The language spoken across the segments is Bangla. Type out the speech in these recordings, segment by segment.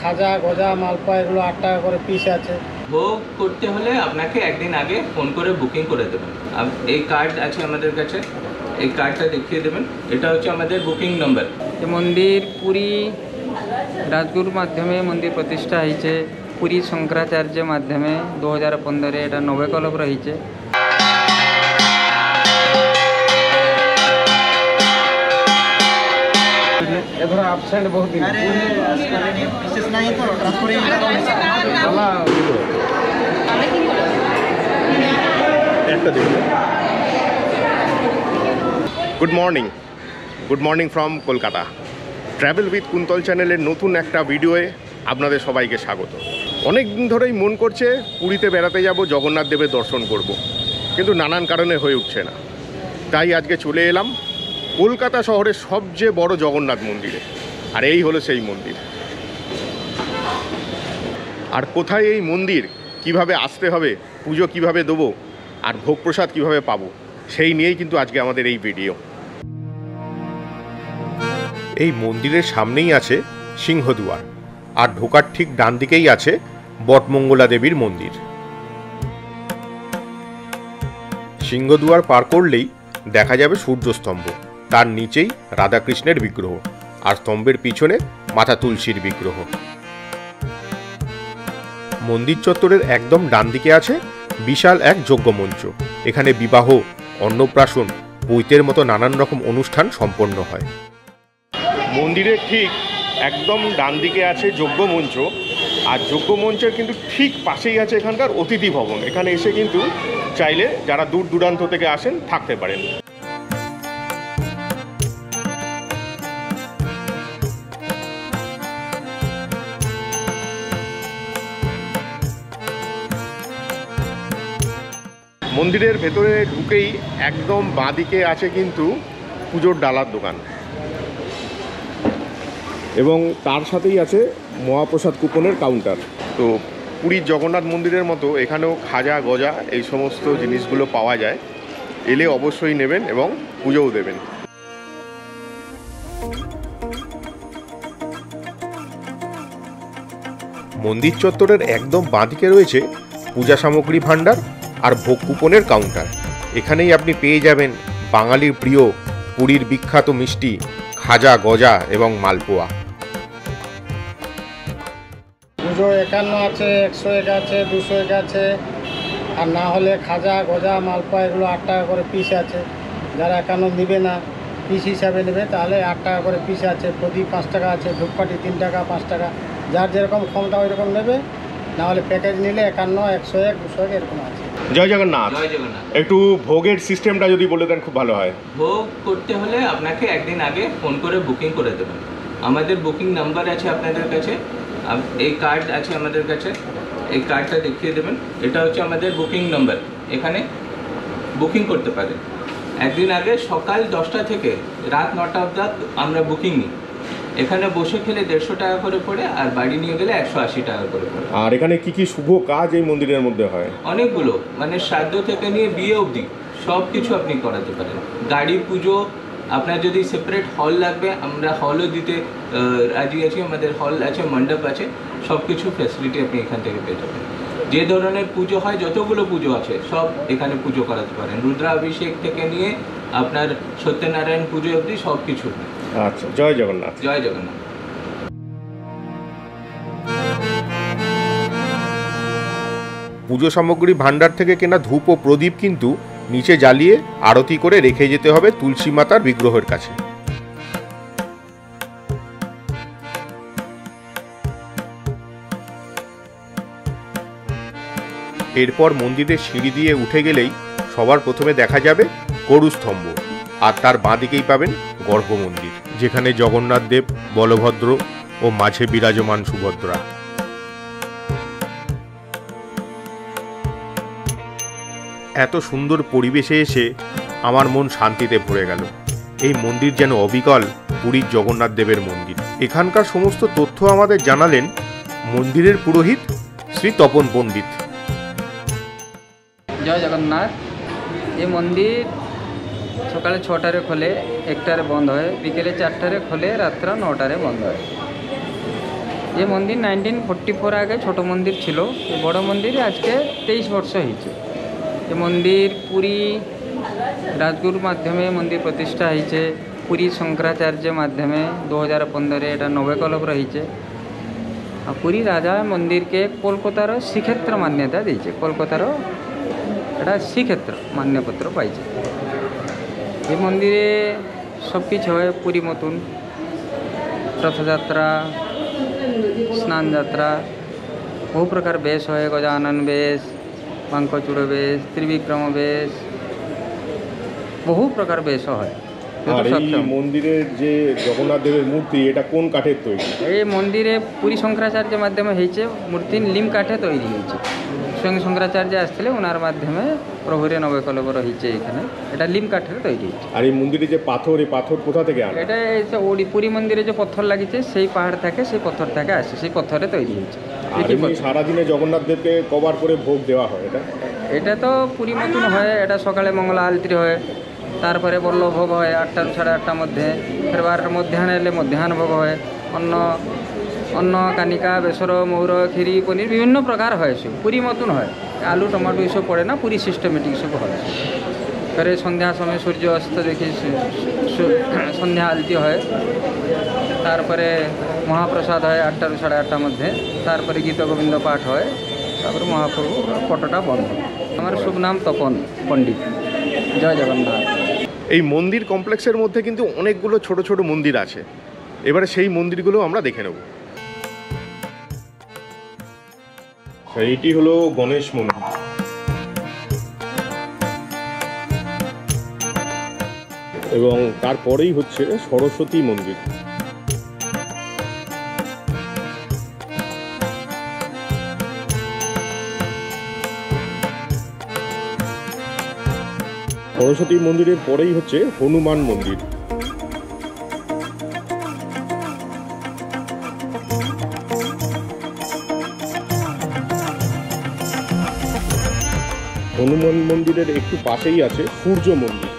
খাজা গজা মালপোয়া এগুলো 8 টাকা করে পিস আছে। ভোগ করতে হলে আপনাকে একদিন আগে ফোন করে বুকিং করে দেবেন। এই কার্ড আছে আমাদের কাছে, এই কার্ডটা দেখিয়ে দেবেন। এটা হচ্ছে আমাদের বুকিং নম্বর। এই মন্দির পুরী রাজগুরু মাধ্যমে মন্দির প্রতিষ্ঠা হয়েছে। পুরী শঙ্করাচার্য মাধ্যমে 2015 এটা নবকলব রয়েছে। এবার অ্যাবসেন্ট বহুত দিন বিশেষ নাই তো ট্রান্সফারিং বাবা একটা দিন। Good morning from Kolkata. Travel with Kuntal চ্যানেলের নতুন একটা ভিডিওয়ে আপনাদের সবাইকে স্বাগত। অনেক দিন ধরেই মন করছে পুরীতে বেড়াতে যাব, জগন্নাথ দেবের দর্শন করব, কিন্তু নানান কারণে হয়ে উঠছে না। তাই আজকে চলে এলাম কলকাতা শহরের সবচেয়ে বড় জগন্নাথ মন্দিরে। আর এই হলো সেই মন্দির। আর কোথায় এই মন্দির, কিভাবে আসতে হবে, পুজো কিভাবে দেবো, আর ভোগ প্রসাদ কীভাবে পাবো, সেই নিয়েই কিন্তু আজকে আমাদের এই ভিডিও। এই মন্দিরের সামনেই আছে সিংহদুয়ার, আর ঢোকার ঠিক ডান দিকেই আছে বটমঙ্গলা দেবীর মন্দির। সিংহদুয়ার পার করলেই দেখা যাবে সূর্যস্তম্ভ, তার নিচেই রাধাকৃষ্ণের বিগ্রহ, আর স্তম্ভের পিছনে মাতা তুলসীর বিগ্রহ। মন্দির চত্বরের একদম ডান দিকে আছে বিশাল এক যজ্ঞমঞ্চ। এখানে বিবাহ, অন্নপ্রাশন, বৈতের মতো নানান রকম অনুষ্ঠান সম্পন্ন হয়। মন্দিরের ঠিক একদম ডান দিকে আছে যজ্ঞমঞ্চ, আর যজ্ঞমঞ্চের কিন্তু ঠিক পাশেই আছে এখানকার অতিথি ভবন। এখানে এসে কিন্তু চাইলে যারা দূর দূরান্ত থেকে আসেন থাকতে পারেন। মন্দিরের ভেতরে ঢুকেই একদম বাঁদিকে আছে কিন্তু পুজোর ডালার দোকান, এবং তার সাথেই আছে মহাপ্রসাদ কুপনের কাউন্টার। তো পুরীর জগন্নাথ মন্দিরের মতো এখানেও খাজা গজা এই সমস্ত জিনিসগুলো পাওয়া যায়। এলে অবশ্যই নেবেন এবং পুজোও দেবেন। মন্দির চত্বরের একদম বাঁদিকে রয়েছে পূজা সামগ্রী ভাণ্ডার আর ভোগ কুপনের কাউন্টার। এখানেই আপনি পেয়ে যাবেন বাঙালির প্রিয় পুরীর বিখ্যাত মিষ্টি খাজা গজা এবং মালপোয়া। পুজো 51 আছে, 101 আছে, 201 আছে, আর না হলে খাজা গজা মালপোয়া এগুলো 8 টাকা করে পিস আছে। যারা 51 নেবে না, পিস হিসাবে নেবে, তাহলে 8 টাকা করে পিস আছে। প্রদীপ 5 টাকা আছে, ধূপকাঠি 3 টাকা, 5 টাকা, যার যেরকম ক্ষমতা ওই রকম নেবে। না হলে প্যাকেজ নিলে 51, 101, 201 এরকম আছে। জয় জগন্নাথ। জয় জগন্নাথ। একটু ভোগের সিস্টেমটা যদি বলে দেন খুব ভালো হয়। ভোগ করতে হলে আপনাকে একদিন আগে ফোন করে বুকিং করে দেবেন। আমাদের বুকিং নাম্বার আছে আপনাদের কাছে, এই কার্ড আছে আমাদের কাছে, এই কার্ডটা দেখিয়ে দেবেন। এটা হচ্ছে আমাদের বুকিং নাম্বার। এখানে বুকিং করতে পারেন একদিন আগে। সকাল 10টা থেকে রাত 9টা অবধি আমরা বুকিং নিই। এখানে বসে খেলে 150 টাকা করে পড়ে, আর বাড়ি নিয়ে গেলে 180 টাকা করে পড়ে। আর এখানে কি কি শুভ কাজ এই মন্দিরের মধ্যে হয়? অনেকগুলো, মানে শ্রাদ্ধ থেকে নিয়ে বিয়ে অবধি সব কিছু আপনি করাতে পারেন। গাড়ি পুজো, আপনার যদি সেপারেট হল লাগবে আমরা হলও দিতে রাজি আছি। আমাদের হল আছে, মণ্ডপ আছে, সব কিছু ফ্যাসিলিটি আপনি এখান থেকে পেয়ে যাবেন। যে ধরনের পুজো হয়, যতগুলো পুজো আছে সব এখানে পুজো করাতে পারেন। রুদ্রাভিষেক থেকে নিয়ে আপনার সত্যনারায়ণ পুজো অবধি সব কিছু। আচ্ছা, জয় জগন্নাথ। জয় জগন্নাথ। পুজো সামগ্রী ভাণ্ডার থেকে কেনা ধূপ ও প্রদীপ কিন্তু নিচে জ্বালিয়ে আরতি করে রেখে যেতে হবে তুলসী মাতার বিগ্রহের কাছে। এরপর মন্দিরের সিঁড়ি দিয়ে উঠে গেলেই সবার প্রথমে দেখা যাবে গরুস্তম্ভ, আর তার বাঁদিকেই পাবেন গর্ভ মন্দির, যেখানে জগন্নাথ দেব, বলভদ্র ও মাঝে বিরাজমান সুভদ্রা। এত সুন্দর পরিবেশে এসে আমার মন শান্তিতে ভরে গেল। এই মন্দির যেন অবিকল পুরীর জগন্নাথ দেবের মন্দির। এখানকার সমস্ত তথ্য আমাদের জানালেন মন্দিরের পুরোহিত শ্রী তপন পণ্ডিত। জয় জগন্নাথ। এই মন্দির সকালে 6টাରେ খোলে, 1টাରେ বন্ধ হয়, বিকেলে 4টাରେ খোলে, রাত্র 9টাରେ বন্ধ হয়। ये मंदिर 1944 आगे छोट मंदिर छिलो, ये बड़ मंदिर आज के 23 वर्ष होइছে। ये मंदिर पुरी राजगुरु माध्यमे मंदिर प्रतिष्ठा होइছে, पुरी शंकराचार्य माध्यमे 2015 एटा नवकल्प रहीছে। आ पुरी राजा मंदिर के कोलकातार श्रीक्षेत्र मान्यता देइছে, कोलकातार एटा श्रीक्षेत्र मान्यपत्र पाइছে। ये मंदिरे सब किछ है पुरी मतुन, रथयात्रा, स्नान यात्रा, बहु प्रकार बेश है, गजानन बेश, बांकचूड़ बेश, त्रिविक्रम बेश, बहु प्रकार बेश है। আর এই মন্দিরের যে জগন্নাথ দেবের মূর্তি এটা কোন কাঠের তৈরি? এই মন্দিরে পুরী শঙ্করাচার্য মাধ্যমে হয়েছে, মূর্তি লিম কাঠে তৈরি হয়েছে। স্বয়ং শঙ্করাচার্য আসলে ওনার মাধ্যমে প্রভুরে নবকলব রয়েছে এখানে, এটা লিম কাঠের তৈরি হয়েছে। আর এই মন্দিরে যে পাথর, এই পাথর কোথা থেকে আনে? এটা পুরী মন্দিরে যে পথর লাগিছে সেই পাহাড় থেকে, সেই পথর থেকে আসে, সেই পথরে তৈরি হয়েছে। আর এমনি সারাদিনে জগন্নাথ দেবকে কবার করে ভোগ দেওয়া হয় এটা? এটা তো পুরী মতন হয়, এটা সকালে মঙ্গলা আলতি হয়, তারপরে বল্ল ভোগ হয় 8টা সাড়ে 8টার মধ্যে, ফের 12টার মধ্যাহ্ন এলে মধ্যাহ্ন ভোগ হয়, অন্ন কানিকা, বেসর, মৌর, ক্ষীরি, পনির বিভিন্ন প্রকার হয়। সব পুরী মতন হয়, আলু টমাটো এসব পড়ে না, পুরী সিস্টেমেটিক সব হয়। ফের সন্ধ্যা সময় সূর্য অস্ত দেখি সন্ধ্যা আলতি হয়, তারপরে মহাপ্রসাদ হয় 8টা সাড়ে 8টার মধ্যে, তারপরে গীত গোবিন্দ পাঠ হয়, তারপরে মহাপ্রভু পটটা বন্ধ। আমার শুভ নাম তপন পণ্ডিত। জয় জগন্নাথ। এই মন্দির কমপ্লেক্সের মধ্যে কিন্তু অনেকগুলো ছোট ছোট মন্দির আছে, এবারে সেই মন্দিরগুলো আমরা দেখে নেব। এইটি হলো গণেশ মন্দির। এবং তারপরেই হচ্ছে সরস্বতী মন্দির। সরস্বতী মন্দিরের পরেই হচ্ছে হনুমান মন্দির। হনুমান মন্দিরের একটু পাশেই আছে সূর্য মন্দির।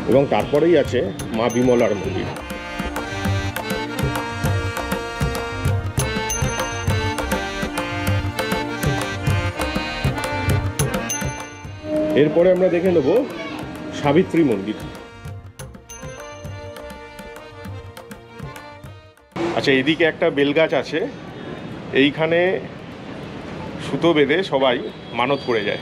এবং তারপরেই আছে মা বিমলার মন্দির। এরপরে আমরা দেখে নেব সাবিত্রী মন্দির। আচ্ছা, এদিকে একটা বেলগাছ আছে, এইখানে সুতো বেঁধে সবাই মানত করে যায়।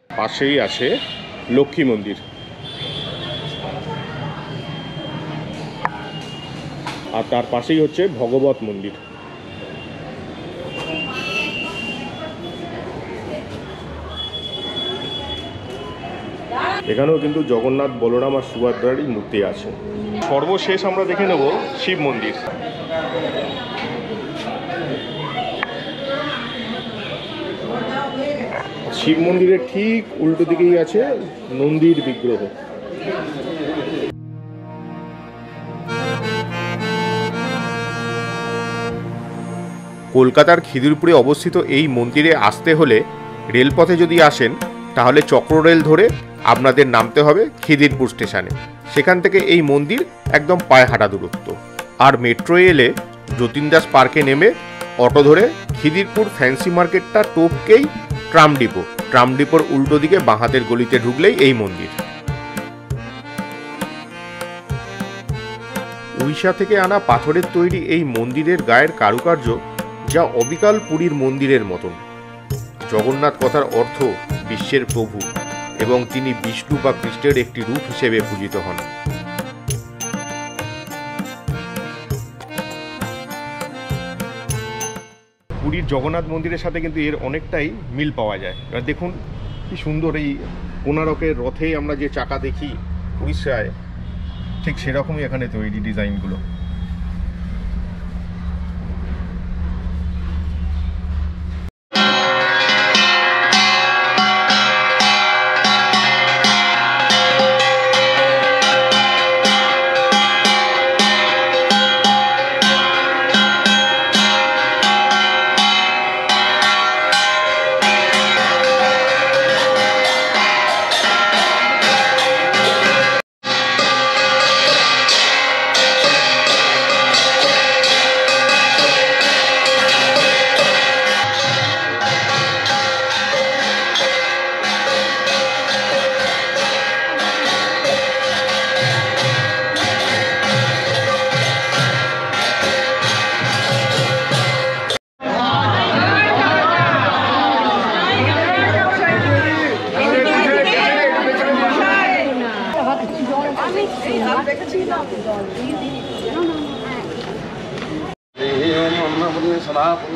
পাশেই আছে লক্ষ্মী মন্দির। আর তার পাশেই হচ্ছে ভগবত মন্দির। এখানেও কিন্তু জগন্নাথ, বলরাম আর সুভদ্রারই মূর্তি আছে। সর্বশেষ আমরা দেখে নেব শিব মন্দির। শিব মন্দিরের ঠিক উল্টো দিকেই আছে নন্দীর বিগ্রহ। কলকাতার খিদিরপুরে অবস্থিত এই মন্দিরে আসতে হলে রেলপথে যদি আসেন তাহলে চক্ররেল ধরে আপনাদের নামতে হবে খিদিরপুর স্টেশনে। সেখান থেকে এই মন্দির একদম পায়ে হাঁটা দূরত্ব। আর মেট্রোয় এলে যতীন দাস পার্কে নেমে অটো ধরে খিদিরপুর ফ্যান্সি মার্কেটটা টপকেই ট্রাম ডিপো, ট্রাম ডিপোর উল্টো দিকে বাঁ হাতের গলিতে ঢুকলেই এই মন্দির। উড়িষ্যা থেকে আনা পাথরের তৈরি এই মন্দিরের গায়ের কারুকার্য যা অবিকাল পুরীর মন্দিরের মতন। জগন্নাথ কথার অর্থ বিশ্বের প্রভু, এবং তিনি বিষ্ণু বা কৃষ্ণের একটি রূপ হিসেবে পূজিত হন। পুরীর জগন্নাথ মন্দিরের সাথে কিন্তু এর অনেকটাই মিল পাওয়া যায়। এবার দেখুন কি সুন্দর এই কোণারকের রথে আমরা যে চাকা দেখি উড়িষ্যায়, ঠিক সেরকমই এখানে তৈরি ডিজাইনগুলো।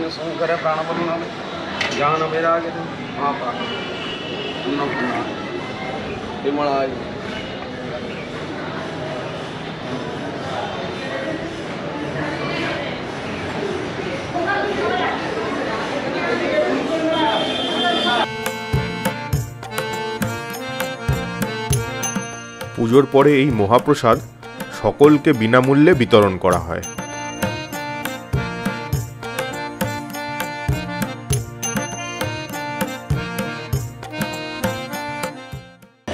সঙ্গে সঙ্গে করে প্রাণ বলুন হবে যান মেরা আগে মহাপ্রাণ অন্নপূর্ণা বিমলায় পুজোর পরে এই মহাপ্রসাদ সকলকে বিনামূল্যে বিতরণ করা হয়।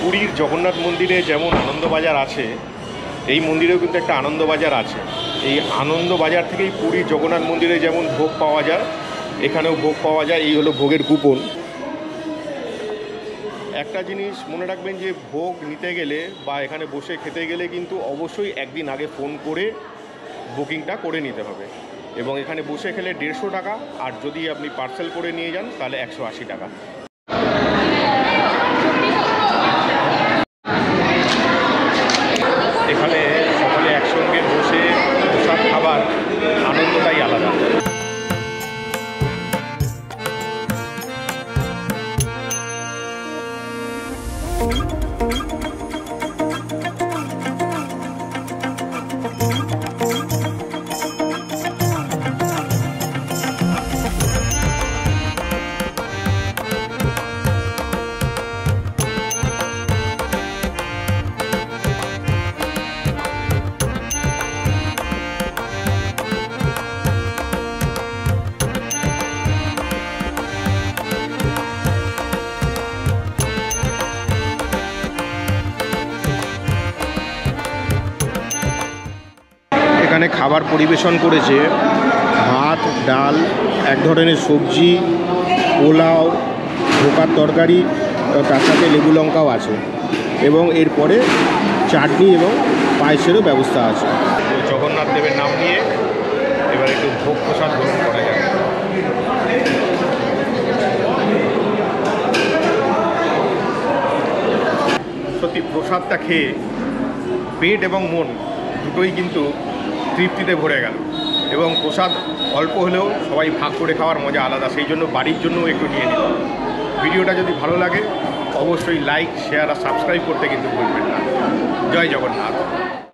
পুরীর জগন্নাথ মন্দিরে যেমন আনন্দবাজার আছে, এই মন্দিরেও কিন্তু একটা আনন্দবাজার আছে। এই আনন্দবাজার থেকেই পুরীর জগন্নাথ মন্দিরে যেমন ভোগ পাওয়া যায়, এখানেও ভোগ পাওয়া যায়। এই হলো ভোগের কুপন। একটা জিনিস মনে রাখবেন যে ভোগ নিতে গেলে বা এখানে বসে খেতে গেলে কিন্তু অবশ্যই একদিন আগে ফোন করে বুকিংটা করে নিতে হবে। এবং এখানে বসে খেলে 150 টাকা, আর যদি আপনি পার্সেল করে নিয়ে যান তাহলে 180 টাকা। এখানে সকলে একসঙ্গে বসে প্রসাদ খাবার আনন্দটাই আলাদা। এখানে খাবার পরিবেশন করেছে ভাত, ডাল, এক ধরনের সবজি, পোলাও, ধোকার তরকারি, তার সাথে লেবু লঙ্কাও আছে এবং এরপরে চাটনি এবং পায়েসেরও ব্যবস্থা আছে। জগন্নাথ দেবের নাম নিয়ে এবার একটু ভোগ প্রসাদ গ্রহণ করা যাবে। সত্যি প্রসাদটা খেয়ে পেট এবং মন দুটোই কিন্তু তৃপ্তিতে ভরে গেল। এবং প্রসাদ অল্প হলেও সবাই ভাগ করে খাওয়ার মজা আলাদা, সেই জন্য বাড়ির জন্যও একটু নিয়ে নিল। ভিডিওটা যদি ভালো লাগে অবশ্যই লাইক, শেয়ার আর সাবস্ক্রাইব করতে কিন্তু ভুলবেন না। জয় জগন্নাথ।